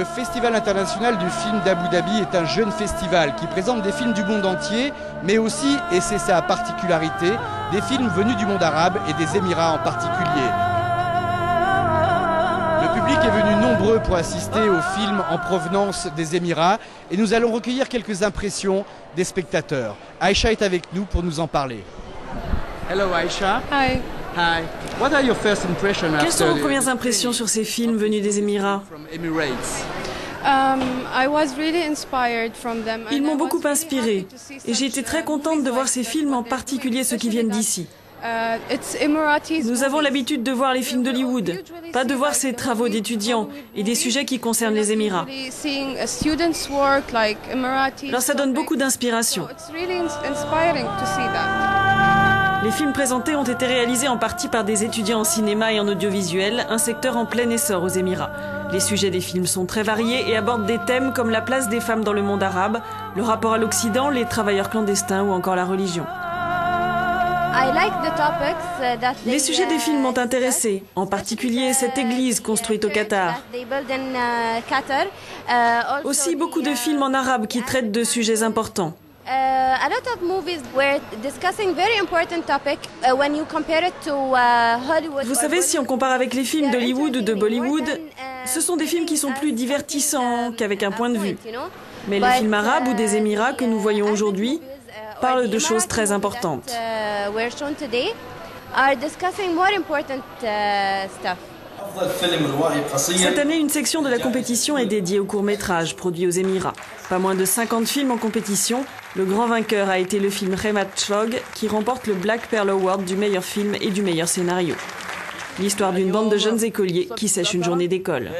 Le Festival international du film d'Abu Dhabi est un jeune festival qui présente des films du monde entier, mais aussi, et c'est sa particularité, des films venus du monde arabe et des Émirats en particulier. Le public est venu nombreux pour assister aux films en provenance des Émirats et nous allons recueillir quelques impressions des spectateurs. Aïcha est avec nous pour nous en parler. Hello Aïcha. Hi. Hi. What are your first impressions Quelles sont vos premières impressions sur ces films venus des Émirats? Ils m'ont beaucoup inspirée et j'ai été très contente de voir ces films, en particulier ceux qui viennent d'ici. Nous avons l'habitude de voir les films d'Hollywood, pas de voir ces travaux d'étudiants et des sujets qui concernent les Émirats. Alors ça donne beaucoup d'inspiration. Les films présentés ont été réalisés en partie par des étudiants en cinéma et en audiovisuel, un secteur en plein essor aux Émirats. Les sujets des films sont très variés et abordent des thèmes comme la place des femmes dans le monde arabe, le rapport à l'Occident, les travailleurs clandestins ou encore la religion. Les sujets des films m'ont intéressé, en particulier cette église construite au Qatar. Aussi beaucoup de films en arabe qui traitent de sujets importants. Vous savez, si on compare avec les films d'Hollywood ou de Bollywood, ce sont des films qui sont plus divertissants qu'avec un point de vue. Mais les films arabes ou des Émirats que nous voyons aujourd'hui parlent de choses très importantes. Cette année, une section de la compétition est dédiée aux courts-métrages produits aux Émirats. Pas moins de 50 films en compétition. Le grand vainqueur a été le film Remat Chog, qui remporte le Black Pearl Award du meilleur film et du meilleur scénario. L'histoire d'une bande de jeunes écoliers qui sèchent une journée d'école.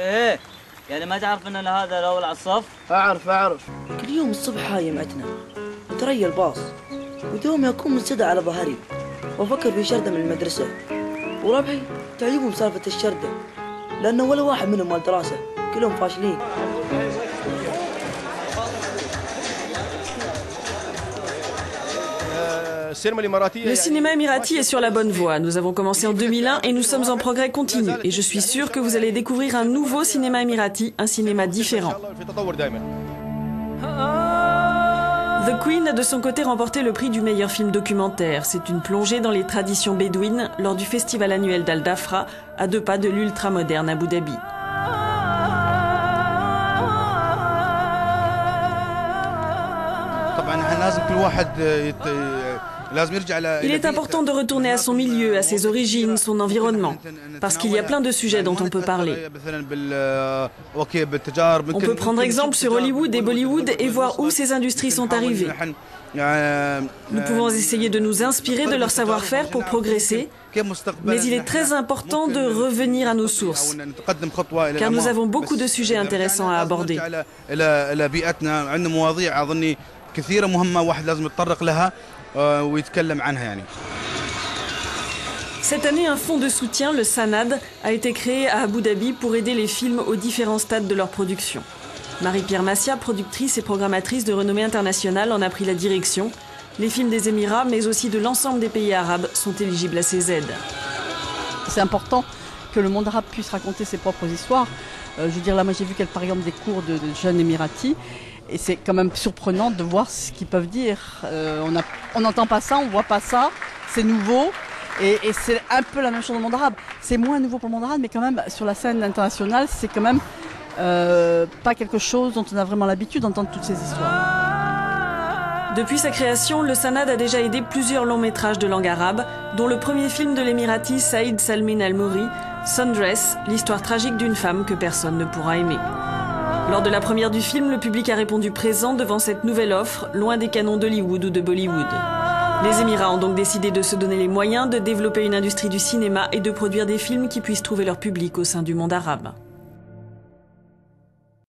تعجبهم سالفة الشردة لأنه ولا واحد منهم مال دراسة كلهم فاشلين. Le cinéma émirati est sur la bonne voie. Nous avons commencé en 2001 et nous sommes en progrès continu. Et je suis sûre que vous allez découvrir un nouveau cinéma émirati, un cinéma différent. The Queen a de son côté remporté le prix du meilleur film documentaire. C'est une plongée dans les traditions bédouines lors du festival annuel d'Al Dafra, à 2 pas de l'ultra-moderne Abu Dhabi. Il est important de retourner à son milieu, à ses origines, son environnement, parce qu'il y a plein de sujets dont on peut parler. On peut prendre exemple sur Hollywood et Bollywood et voir où ces industries sont arrivées. Nous pouvons essayer de nous inspirer de leur savoir-faire pour progresser, mais il est très important de revenir à nos sources, car nous avons beaucoup de sujets intéressants à aborder. Cette année, un fonds de soutien, le Sanad, a été créé à Abu Dhabi pour aider les films aux différents stades de leur production. Marie-Pierre Massia, productrice et programmatrice de renommée internationale, en a pris la direction. Les films des Émirats, mais aussi de l'ensemble des pays arabes, sont éligibles à ces aides. C'est important que le monde arabe puisse raconter ses propres histoires. Je veux dire, là, moi j'ai vu par exemple des cours de jeunes Émiratis. Et c'est quand même surprenant de voir ce qu'ils peuvent dire. On n'entend pas ça, on ne voit pas ça, c'est nouveau. Et c'est un peu la même chose dans le monde arabe. C'est moins nouveau pour le monde arabe, mais quand même, sur la scène internationale, c'est quand même pas quelque chose dont on a vraiment l'habitude d'entendre toutes ces histoires. Depuis sa création, le Sanad a déjà aidé plusieurs longs métrages de langue arabe, dont le premier film de l'Émirati Saïd Salmin Al-Mouri, Sundress, l'histoire tragique d'une femme que personne ne pourra aimer. Lors de la première du film, le public a répondu présent devant cette nouvelle offre, loin des canons d'Hollywood ou de Bollywood. Les Émirats ont donc décidé de se donner les moyens de développer une industrie du cinéma et de produire des films qui puissent trouver leur public au sein du monde arabe.